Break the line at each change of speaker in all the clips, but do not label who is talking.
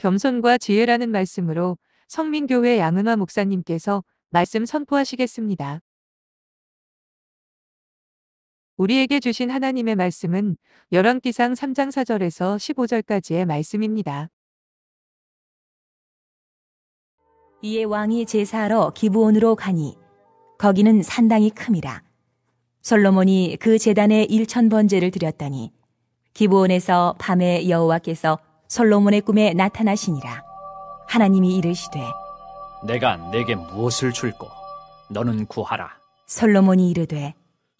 겸손과 지혜라는 말씀으로 성민교회 양은화 목사님께서 말씀 선포하시겠습니다. 우리에게 주신 하나님의 말씀은 열왕기상 3장 4절에서 15절까지의 말씀입니다.
이에 왕이 제사하러 기브온으로 가니 거기는 산당이 큼이라. 솔로몬이 그 제단에 1000번제를 드렸더니 기브온에서 밤에 여호와께서 솔로몬의 꿈에 나타나시니라. 하나님이 이르시되
내가 내게 무엇을 줄꼬 너는 구하라.
솔로몬이 이르되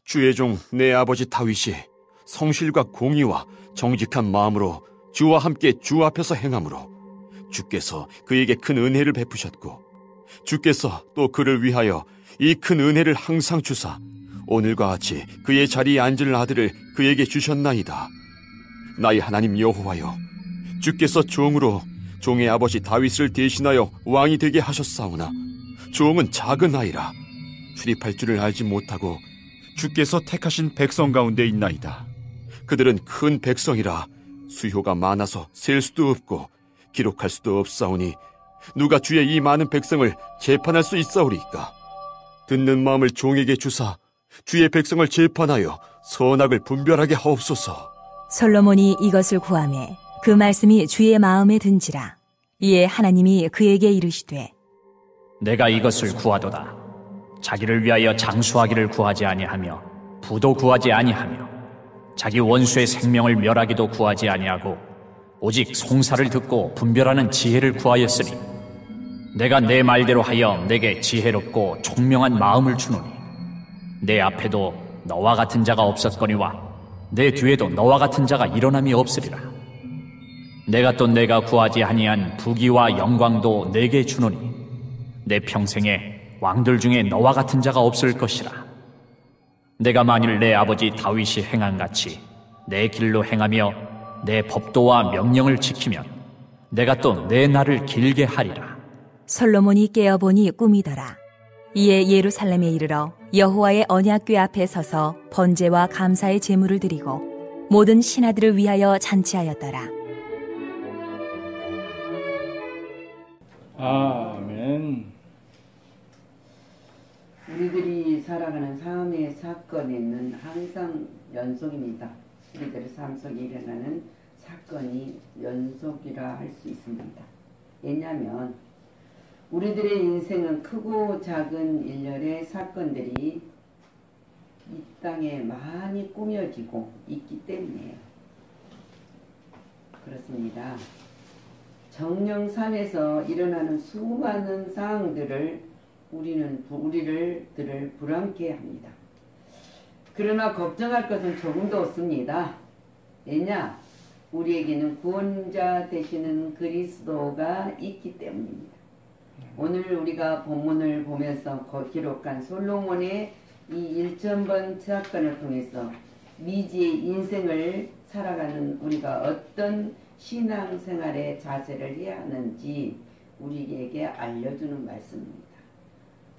주의 종 내 아버지 다윗이 성실과 공의와 정직한 마음으로 주와 함께 주 앞에서 행함으로 주께서 그에게 큰 은혜를 베푸셨고 주께서 또 그를 위하여 이 큰 은혜를 항상 주사 오늘과 같이 그의 자리에 앉을 아들을 그에게 주셨나이다. 나의 하나님 여호와여, 주께서 종으로 종의 아버지 다윗을 대신하여 왕이 되게 하셨사오나 종은 작은 아이라 출입할 줄을 알지 못하고 주께서 택하신 백성 가운데 있나이다. 그들은 큰 백성이라 수효가 많아서 셀 수도 없고 기록할 수도 없사오니 누가 주의 이 많은 백성을 재판할 수 있사오리까? 듣는 마음을 종에게 주사 주의 백성을 재판하여 선악을 분별하게 하옵소서.
솔로몬이 이것을 구하매 그 말씀이 주의 마음에 든지라. 이에 하나님이 그에게 이르시되
내가 이것을 구하도다. 자기를 위하여 장수하기를 구하지 아니하며 부도 구하지 아니하며 자기 원수의 생명을 멸하기도 구하지 아니하고 오직 송사를 듣고 분별하는 지혜를 구하였으니 내가 내 말대로 하여 내게 지혜롭고 총명한 마음을 주노니 내 앞에도 너와 같은 자가 없었거니와 내 뒤에도 너와 같은 자가 일어남이 없으리라. 내가 또 내가 구하지 아니한 부귀와 영광도 내게 주노니 내 평생에 왕들 중에 너와 같은 자가 없을 것이라. 내가 만일 내 아버지 다윗이 행한같이 내 길로 행하며 내 법도와 명령을 지키면 내가 또 내 날을 길게 하리라.
솔로몬이 깨어보니 꿈이더라. 이에 예루살렘에 이르러 여호와의 언약궤 앞에 서서 번제와 감사의 제물을 드리고 모든 신하들을 위하여 잔치하였더라.
아멘.
우리들이 살아가는 삶의 사건에는 항상 연속입니다. 우리들의 삶 속에 일어나는 사건이 연속이라 할 수 있습니다. 왜냐하면 우리들의 인생은 크고 작은 일련의 사건들이 이 땅에 많이 꾸며지고 있기 때문이에요. 그렇습니다. 정령산에서 일어나는 수많은 상황들을 우리를 불안케 합니다. 그러나 걱정할 것은 조금도 없습니다. 왜냐? 우리에게는 구원자 되시는 그리스도가 있기 때문입니다. 오늘 우리가 본문을 보면서 기록한 솔로몬의 이 1000번 사건을 통해서 미지의 인생을 살아가는 우리가 어떤 신앙생활의 자세를 해야 하는지 우리에게 알려주는 말씀입니다.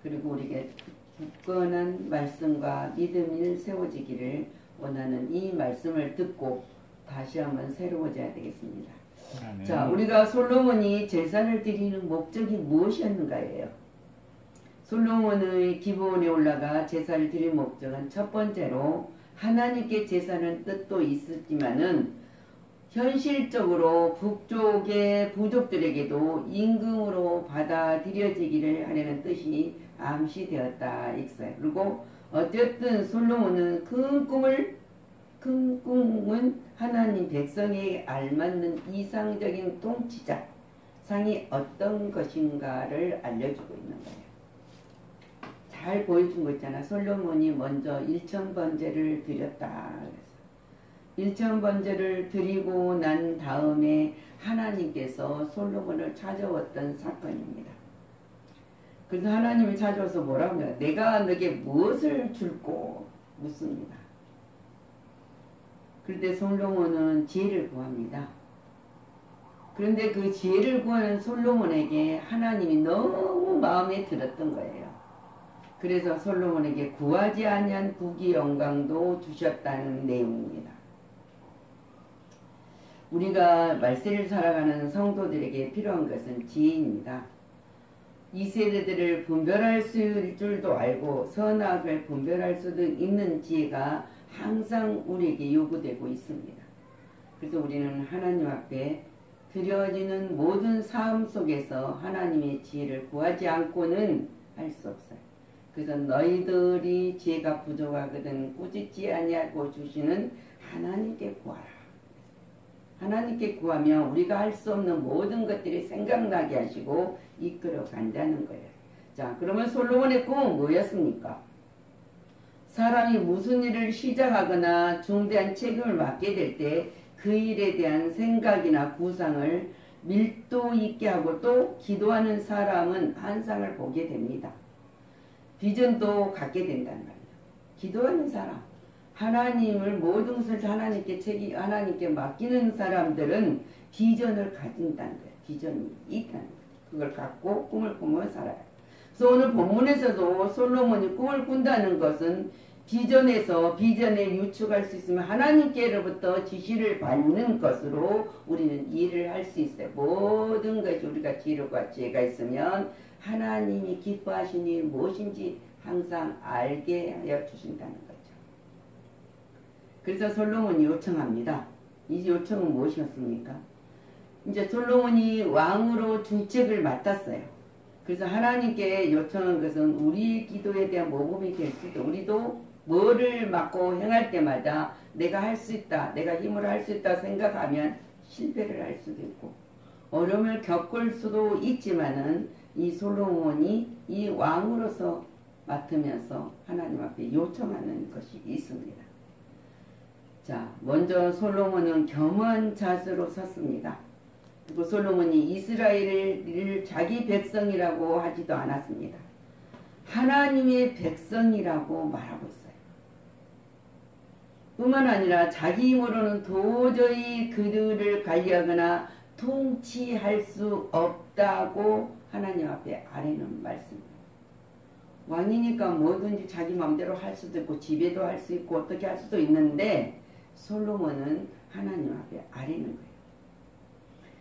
그리고 우리에게 굳건한 말씀과 믿음이 세워지기를 원하는 이 말씀을 듣고 다시 한번 새로워져야 되겠습니다.
아멘.
자, 우리가 솔로몬이 제사를 드리는 목적이 무엇이었는가예요. 솔로몬의 기브온에 올라가 제사를 드리는 목적은 첫 번째로 하나님께 제사는 뜻도 있었지만은 현실적으로 북쪽의 부족들에게도 임금으로 받아들여지기를 하려는 뜻이 암시되었다 있어요. 그리고 어쨌든 솔로몬은 큰 꿈은 하나님 백성에게 알맞는 이상적인 통치자 상이 어떤 것인가를 알려주고 있는 거예요. 잘 보여준 거 있잖아. 솔로몬이 먼저 1000번제를 드렸다. 그래서 1000번제를 드리고 난 다음에 하나님께서 솔로몬을 찾아왔던 사건입니다. 그래서 하나님이 찾아와서 뭐라고 해요? 내가 너에게 무엇을 줄꼬 묻습니다. 그런데 솔로몬은 지혜를 구합니다. 그런데 그 지혜를 구하는 솔로몬에게 하나님이 너무 마음에 들었던 거예요. 그래서 솔로몬에게 구하지 아니한 부귀 영광도 주셨다는 내용입니다. 우리가 말세를 살아가는 성도들에게 필요한 것은 지혜입니다. 이 세대들을 분별할 수 있을 줄도 알고 선악을 분별할 수도 있는 지혜가 항상 우리에게 요구되고 있습니다. 그래서 우리는 하나님 앞에 드려지는 모든 삶 속에서 하나님의 지혜를 구하지 않고는 할 수 없어요. 그래서 너희들이 지혜가 부족하거든 꾸짖지 아니하고 주시는 하나님께 구하라. 하나님께 구하면 우리가 할 수 없는 모든 것들이 생각나게 하시고 이끌어 간다는 거예요. 자, 그러면 솔로몬의 꿈은 뭐였습니까? 사람이 무슨 일을 시작하거나 중대한 책임을 맡게 될 때 그 일에 대한 생각이나 구상을 밀도 있게 하고 또 기도하는 사람은 환상을 보게 됩니다. 비전도 갖게 된단 말이에요. 기도하는 사람, 하나님을 모든 것을 하나님께 맡기는 사람들은 비전을 가진다는 거예요. 비전이 있다는 거예요. 그걸 갖고 꿈을 꾸며 살아요. 그래서 오늘 본문에서도 솔로몬이 꿈을 꾼다는 것은 비전에서 비전에 유축할 수 있으면 하나님께로부터 지시를 받는 것으로 우리는 일을 할 수 있어요. 모든 것이 우리가 지혜와 지혜가 있으면 하나님이 기뻐하신 일이 무엇인지 항상 알게 하여 주신다는 거죠. 그래서 솔로몬이 요청합니다. 이 요청은 무엇이었습니까? 이제 솔로몬이 왕으로 중책을 맡았어요. 그래서 하나님께 요청한 것은 우리 기도에 대한 모범이 될 수 있다. 우리도 뭐를 맡고 행할 때마다 내가 할 수 있다, 내가 힘으로 할 수 있다 생각하면 실패를 할 수도 있고 어려움을 겪을 수도 있지만은 이 솔로몬이 이 왕으로서 맡으면서 하나님 앞에 요청하는 것이 있습니다. 자, 먼저 솔로몬은 겸허한 자세로 섰습니다. 그리고 솔로몬이 이스라엘을 자기 백성이라고 하지도 않았습니다. 하나님의 백성이라고 말하고 있어요. 뿐만 아니라 자기 힘으로는 도저히 그들을 관리하거나 통치할 수 없다고 하나님 앞에 아뢰는 말씀입니다. 왕이니까 뭐든지 자기 마음대로 할 수도 있고 지배도 할 수 있고 어떻게 할 수도 있는데 솔로몬은 하나님 앞에 아뢰는 거예요.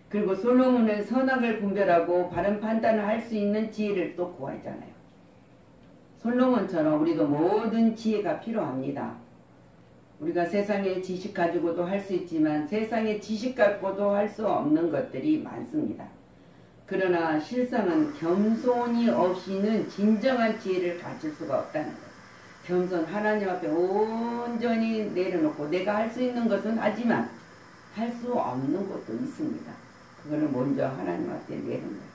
그리고 솔로몬은 선악을 분별하고 바른 판단을 할 수 있는 지혜를 또 구하잖아요. 솔로몬처럼 우리도 모든 지혜가 필요합니다. 우리가 세상의 지식 가지고도 할 수 있지만 세상의 지식 갖고도 할 수 없는 것들이 많습니다. 그러나 실상은 겸손이 없이는 진정한 지혜를 가질 수가 없다는 거예요. 겸손, 하나님 앞에 온전히 내려놓고 내가 할 수 있는 것은 하지만 할 수 없는 것도 있습니다. 그거를 먼저 하나님 앞에 내는 거예요.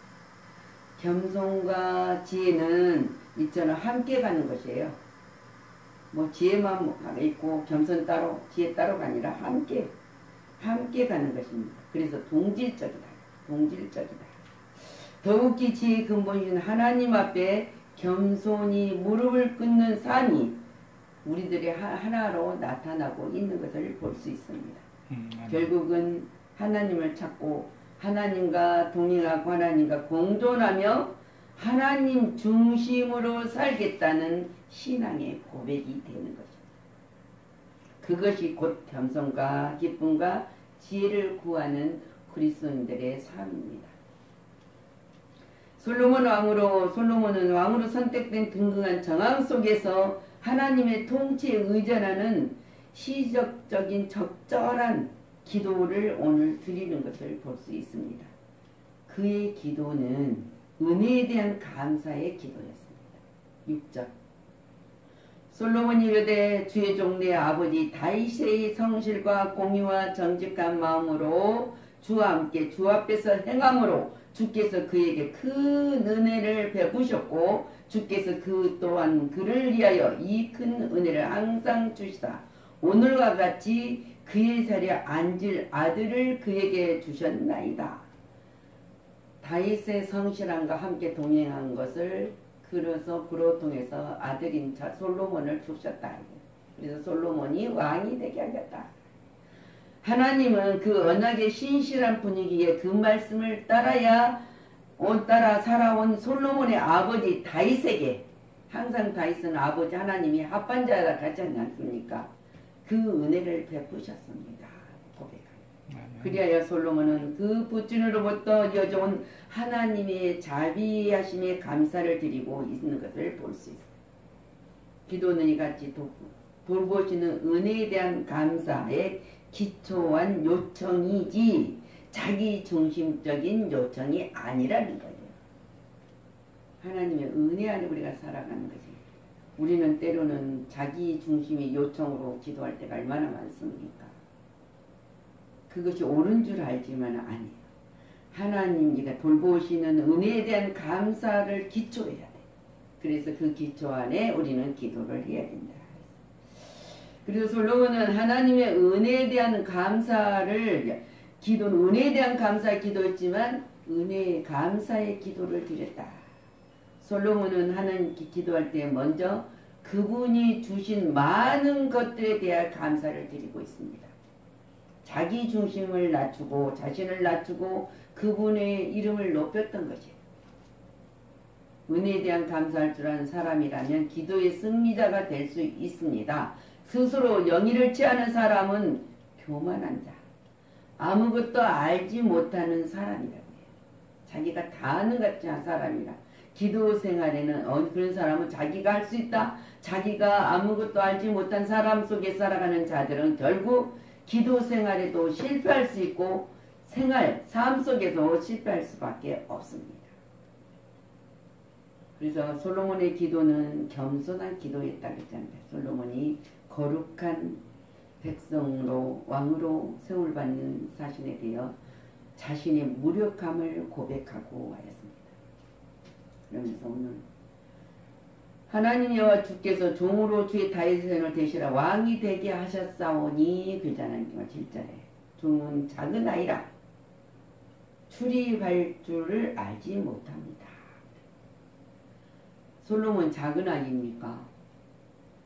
겸손과 지혜는 이처럼 함께 가는 것이에요. 뭐 지혜만 있고 겸손 따로 지혜 따로가 아니라 함께 가는 것입니다. 그래서 동질적이다. 더욱이 지혜의 근본인 하나님 앞에 겸손히 무릎을 꿇는 삶이 우리들의 하나로 나타나고 있는 것을 볼 수 있습니다. 결국은 하나님을 찾고 하나님과 동행하고 하나님과 공존하며 하나님 중심으로 살겠다는 신앙의 고백이 되는 것입니다. 그것이 곧 겸손과 기쁨과 지혜를 구하는 그리스도인들의 삶입니다. 솔로몬은 왕으로 선택된 등등한 정황 속에서 하나님의 통치에 의존하는 시적적인 적절한 기도를 오늘 드리는 것을 볼 수 있습니다. 그의 기도는 은혜에 대한 감사의 기도였습니다. 6절 솔로몬이 이르되 주의 종 내 아버지 다윗의 성실과 공의와 정직한 마음으로 주와 함께 주 앞에서 행함으로 주께서 그에게 큰 은혜를 베푸셨고 주께서 그 또한 그를 위하여 이 큰 은혜를 항상 주시다. 오늘과 같이 그의 자리에 앉을 아들을 그에게 주셨나이다. 다윗의 성실함과 함께 동행한 것을 그로 통해서 아들인 솔로몬을 주셨다. 그래서 솔로몬이 왕이 되게 하겠다. 하나님은 그 언약의 신실한 분위기에 그 말씀을 따라 살아온 솔로몬의 아버지 다윗에게 항상 다윗은 아버지 하나님이 합반자라 가지 않습니까? 그 은혜를 베푸셨습니다. 고백합니다. 그리하여 솔로몬은 그 붓준으로부터 이어져온 하나님의 자비하심에 감사를 드리고 있는 것을 볼 수 있어요. 기도는 이같이 돌보시는 은혜에 대한 감사에 기초한 요청이지 자기 중심적인 요청이 아니라는 거예요. 하나님의 은혜 안에 우리가 살아가는 거지. 우리는 때로는 자기 중심의 요청으로 기도할 때가 얼마나 많습니까? 그것이 옳은 줄 알지만 아니에요. 하나님이 돌보시는 은혜에 대한 감사를 기초해야 돼. 그래서 그 기초 안에 우리는 기도를 해야 된다. 그래서 솔로몬은 하나님의 은혜에 대한 감사를 기도는 은혜에 대한 감사에 기도했지만 은혜의 감사의 기도를 드렸다. 솔로몬은 하나님께 기도할 때 먼저 그분이 주신 많은 것들에 대한 감사를 드리고 있습니다. 자기 중심을 낮추고 자신을 낮추고 그분의 이름을 높였던 것이에요. 은혜에 대한 감사할 줄 아는 사람이라면 기도의 승리자가 될 수 있습니다. 스스로 영의를 취하는 사람은 교만한 자, 아무것도 알지 못하는 사람이라고 해요. 자기가 다 아는 것 같은 사람이라. 기도 생활에는 그런 사람은 자기가 할 수 있다. 자기가 아무것도 알지 못한 사람 속에 살아가는 자들은 결국 기도 생활에도 실패할 수 있고 삶 속에서 실패할 수밖에 없습니다. 그래서 솔로몬의 기도는 겸손한 기도였다고 했잖아요. 솔로몬이 거룩한 백성으로 왕으로 세움받는 사신에 대해 자신의 무력함을 고백하고 하였습니다. 그러면서 오늘 하나님 여호와 주께서 종으로 주의 다윗의 생을 대시라 왕이 되게 하셨사오니 그잖아요. 7절에 종은 작은 아이라 출입할 줄을 알지 못합니다. 솔로몬 작은 아이입니까?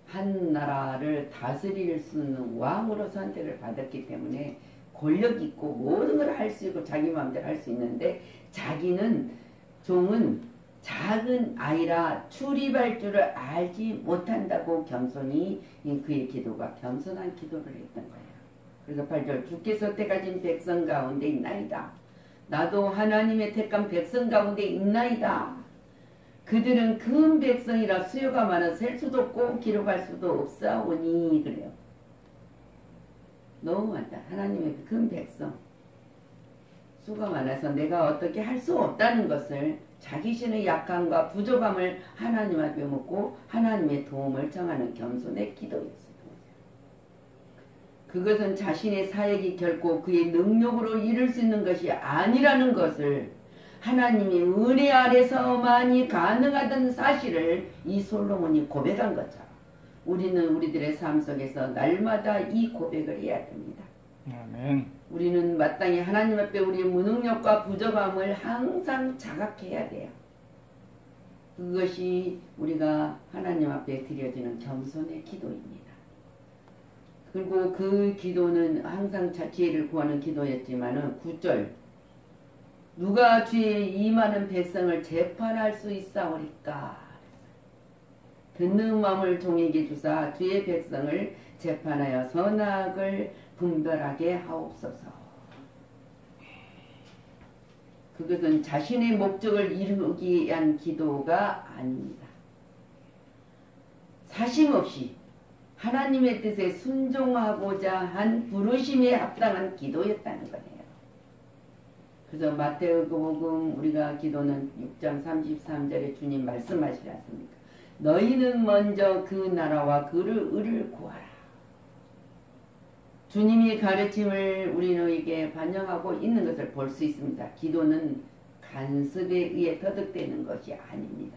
한 나라를 다스릴 수 있는 왕으로 선택을 받았기 때문에 권력 있고 모든 걸 할 수 있고 자기 마음대로 할 수 있는데 종은 작은 아이라 출입할 줄을 알지 못한다고 겸손히 그의 기도가 겸손한 기도를 했던 거예요. 그래서 8절 주께서 택하신 백성 가운데 있나이다. 나도 하나님의 택한 백성 가운데 있나이다. 그들은 큰 백성이라 수요가 많아 셀 수도 없고 기록할 수도 없사오니 그래요. 너무 많다. 하나님의 큰 백성 수가 많아서 내가 어떻게 할 수 없다는 것을 자기 신의 약함과 부족함을 하나님 앞에 묻고 하나님의 도움을 청하는 겸손의 기도였어요. 그것은 자신의 사역이 결코 그의 능력으로 이룰 수 있는 것이 아니라는 것을 하나님이 은혜 아래서만이 가능하던 사실을 이 솔로몬이 고백한 것처럼 우리는 우리들의 삶 속에서 날마다 이 고백을 해야 됩니다.
아멘.
우리는 마땅히 하나님 앞에 우리의 무능력과 부족함을 항상 자각해야 돼요. 그것이 우리가 하나님 앞에 드려지는 겸손의 기도입니다. 그리고 그 기도는 항상 지혜를 구하는 기도였지만은 9절 누가 주의 이 많은 백성을 재판할 수 있사오리까. 듣는 마음을 종에게 주사 주의 백성을 재판하여 선악을 분별하게 하옵소서. 그것은 자신의 목적을 이루기 위한 기도가 아닙니다. 사심없이 하나님의 뜻에 순종하고자 한 부르심에 합당한 기도였다는 거예요. 그래서 마태복음 우리가 기도는 6장 33절에 주님 말씀하시지 않습니까? 너희는 먼저 그 나라와 그를 의를 구하라. 주님이 가르침을 우리에게 반영하고 있는 것을 볼 수 있습니다. 기도는 간섭에 의해 터득되는 것이 아닙니다.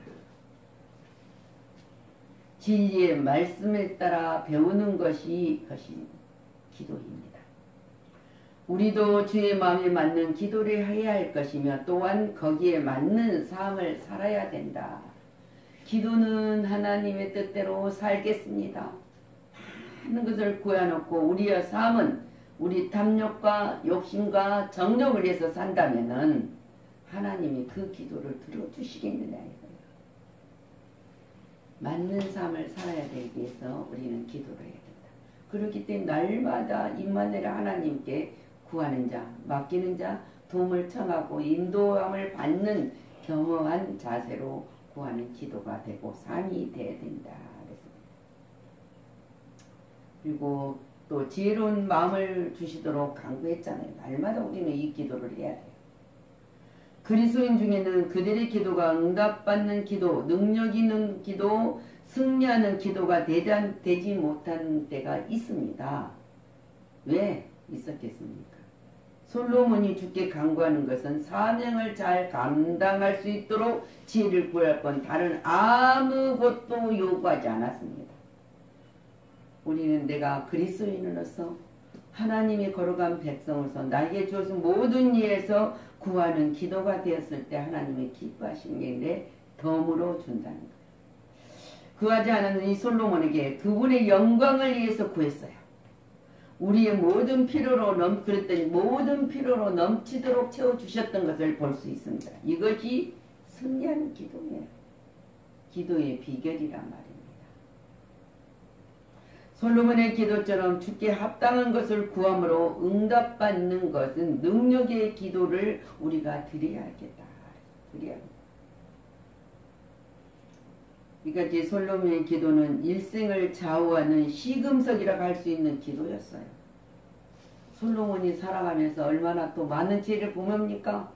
진리의 말씀에 따라 배우는 것이 기도입니다. 우리도 주의 마음에 맞는 기도를 해야 할 것이며 또한 거기에 맞는 삶을 살아야 된다. 기도는 하나님의 뜻대로 살겠습니다. 많은 것을 구해놓고 우리의 삶은 우리 탐욕과 욕심과 정욕을 위해서 산다면은 하나님이 그 기도를 들어주시겠느냐 이거예요. 맞는 삶을 살아야 되기 위해서 우리는 기도를 해야 된다. 그렇기 때문에 날마다 임마누엘 하나님께 구하는 자, 맡기는 자, 도움을 청하고 인도함을 받는 겸허한 자세로 구하는 기도가 되고 삶이 돼야 된다. 그리고 또 지혜로운 마음을 주시도록 강구했잖아요. 날마다 우리는 이 기도를 해야 돼요. 그리스도인 중에는 그들의 기도가 응답받는 기도, 능력 있는 기도, 승리하는 기도가 되지 못한 때가 있습니다. 왜 있었겠습니까? 솔로몬이 주께 간구하는 것은 사명을 잘 감당할 수 있도록 지혜를 구할 건 다른 아무것도 요구하지 않았습니다. 우리는 내가 그리스도인으로서 하나님이 거룩한 백성으로서 나에게 주어진 모든 일에서 구하는 기도가 되었을 때 하나님이 기뻐하시는 게 내 덤으로 준다는 거예요. 구하지 않은 이 솔로몬에게 그분의 영광을 위해서 구했어요. 우리의 모든 필요로 그랬더니 모든 필요로 넘치도록 채워주셨던 것을 볼 수 있습니다. 이것이 승리하는 기도예요. 기도의 비결이란 말입니다. 솔로몬의 기도처럼 주께 합당한 것을 구함으로 응답받는 것은 능력의 기도를 우리가 드려야겠다. 그러니까 이제 솔로몬의 기도는 일생을 좌우하는 시금석이라고 할 수 있는 기도였어요. 솔로몬이 살아가면서 얼마나 또 많은 지혜를 보입니까?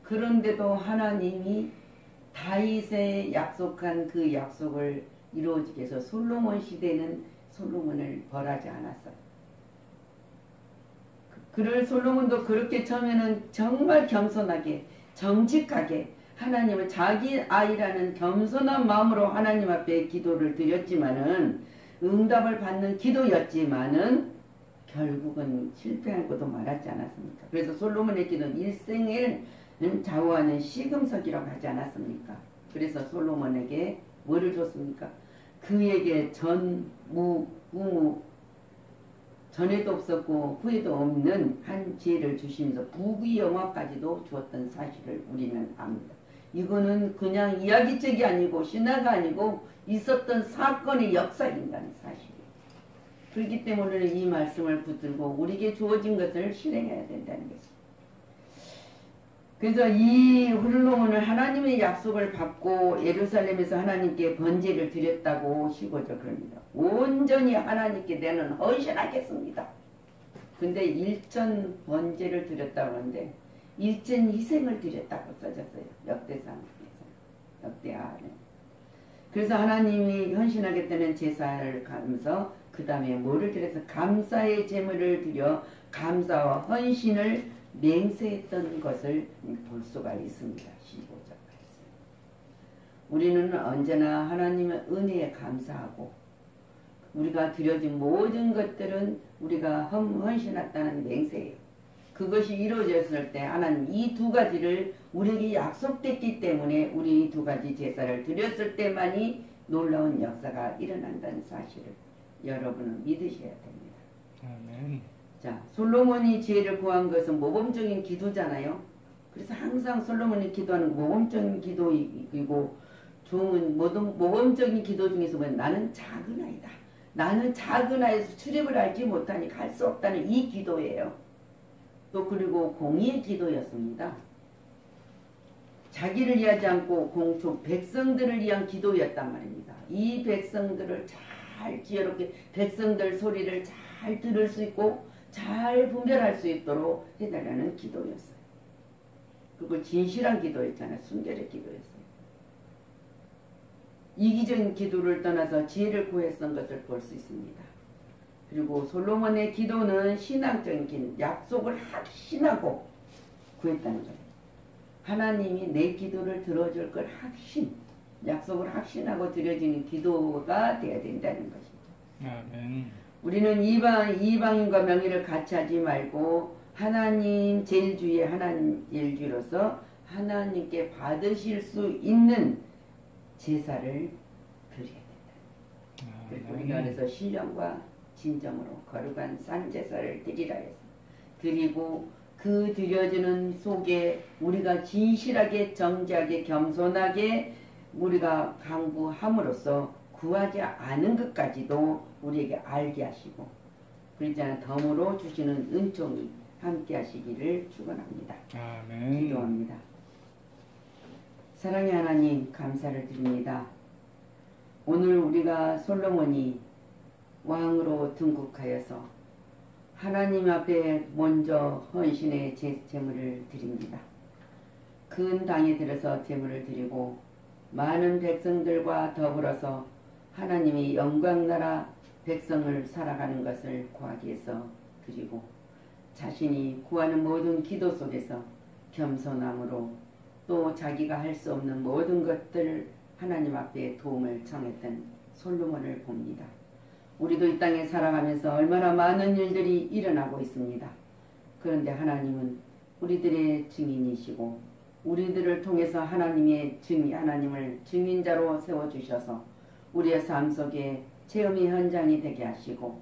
그런데도 하나님이 다윗에 약속한 그 약속을 이루어지게 해서 솔로몬 시대는 솔로몬을 벌하지 않았어요. 그럴 솔로몬도 그렇게 처음에는 정말 겸손하게 정직하게 하나님을 자기 아이라는 겸손한 마음으로 하나님 앞에 기도를 드렸지만은 응답을 받는 기도였지만은 결국은 실패한 것도 말하지 않았습니까? 그래서 솔로몬의 기도는 일생을 좌우하는 시금석이라고 하지 않았습니까? 그래서 솔로몬에게 뭐를 줬습니까? 그에게 우무 전에도 없었고 후에도 없는 한 지혜를 주시면서 부귀영화까지도 주었던 사실을 우리는 압니다. 이거는 그냥 이야기책이 아니고 신화가 아니고 있었던 사건의 역사인다는 사실이에요. 그렇기 때문에 이 말씀을 붙들고 우리에게 주어진 것을 실행해야 된다는 것입니다. 그래서 이 솔로몬은 하나님의 약속을 받고 예루살렘에서 하나님께 번제를 드렸다고 15절 그럽니다. 온전히 하나님께 내는 헌신하겠습니다. 근데 일천 번제를 드렸다고 하는데 일천 희생을 드렸다고 써졌어요. 역대상에서. 역대하에. 그래서 하나님이 헌신하겠다는 제사를 가면서 그 다음에 뭐를 드려서 감사의 제물을 드려 감사와 헌신을 맹세했던 것을 볼 수가 있습니다. 15절 말씀. 우리는 언제나 하나님의 은혜에 감사하고 우리가 드려진 모든 것들은 우리가 헌신했다는 맹세예요. 그것이 이루어졌을 때 하나님 이 두 가지를 우리에게 약속됐기 때문에 우리 이 두 가지 제사를 드렸을 때만이 놀라운 역사가 일어난다는 사실을 여러분은 믿으셔야 됩니다.
아멘.
자, 솔로몬이 지혜를 구한 것은 모범적인 기도잖아요. 그래서 항상 솔로몬이 기도하는 모범적인 기도이고 종은 모범적인 기도 중에서 보면 나는 작은 아이다. 나는 작은 아이에서 출입을 알지 못하니 갈 수 없다는 이 기도예요. 또 그리고 공의의 기도였습니다. 자기를 위하지 않고 공총 백성들을 위한 기도였단 말입니다. 이 백성들을 잘 지혜롭게 백성들 소리를 잘 들을 수 있고 잘 분별할 수 있도록 해달라는 기도였어요. 그리고 진실한 기도였잖아요. 순결의 기도였어요. 이기적인 기도를 떠나서 지혜를 구했던 것을 볼 수 있습니다. 그리고 솔로몬의 기도는 신앙적인 약속을 확신하고 구했다는 거예요. 하나님이 내 기도를 들어줄 걸 약속을 확신하고 드려지는 기도가 되어야 된다는 것입니다.
아멘.
우리는 이방인과 명의를 같이 하지 말고 하나님 제일주의 하나님 제일주의로서 하나님께 받으실 수 있는 제사를 드려야 된다. 우리가 그래서 신령과 진정으로 거룩한 산제사를 드리라 해서 드리고 그 드려지는 속에 우리가 진실하게 정직하게 겸손하게 우리가 강구함으로써 구하지 않은 것까지도 우리에게 알게 하시고 그러지 않아 덤으로 주시는 은총이 함께 하시기를 축원합니다.
아멘.
기도합니다. 사랑의 하나님 감사를 드립니다. 오늘 우리가 솔로몬이 왕으로 등극하여서 하나님 앞에 먼저 헌신의 제물을 드립니다. 큰 당에 들어서 제물을 드리고 많은 백성들과 더불어서 하나님의 영광나라 백성을 살아가는 것을 구하기 위해서 드리고 자신이 구하는 모든 기도 속에서 겸손함으로 또 자기가 할 수 없는 모든 것들 하나님 앞에 도움을 청했던 솔로몬을 봅니다. 우리도 이 땅에 살아가면서 얼마나 많은 일들이 일어나고 있습니다. 그런데 하나님은 우리들의 증인이시고 우리들을 통해서 하나님을 증인자로 세워주셔서 우리의 삶 속에 체험의 현장이 되게 하시고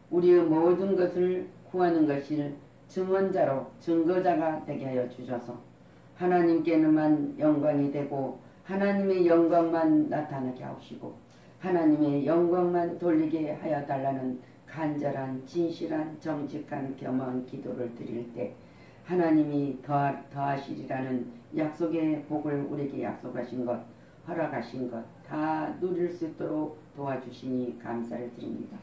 우리의 모든 것을 구하는 것을 증언자로 증거자가 되게 하여 주셔서 하나님께는만 영광이 되고 하나님의 영광만 나타나게 하시고 하나님의 영광만 돌리게 하여 달라는 간절한 진실한 정직한 겸허한 기도를 드릴 때 하나님이 더하시리라는 약속의 복을 우리에게 약속하신 것 허락하신 것 다 누릴 수 있도록 도와주시니 감사를 드립니다.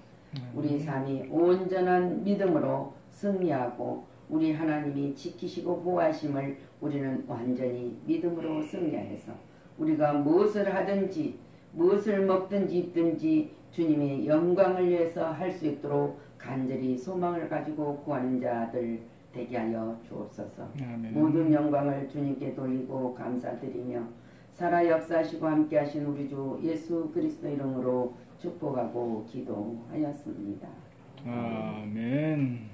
우리 삶이 온전한 믿음으로 승리하고 우리 하나님이 지키시고 보호하심을 우리는 완전히 믿음으로 승리하여서 우리가 무엇을 하든지 무엇을 먹든지 입든지 주님의 영광을 위해서 할 수 있도록 간절히 소망을 가지고 구하는 자들 되게 하여 주옵소서.
아멘.
모든 영광을 주님께 돌리고 감사드리며 살아 역사하시고 함께 하신 우리 주 예수 그리스도 이름으로 축복하고 기도하였습니다.
아멘.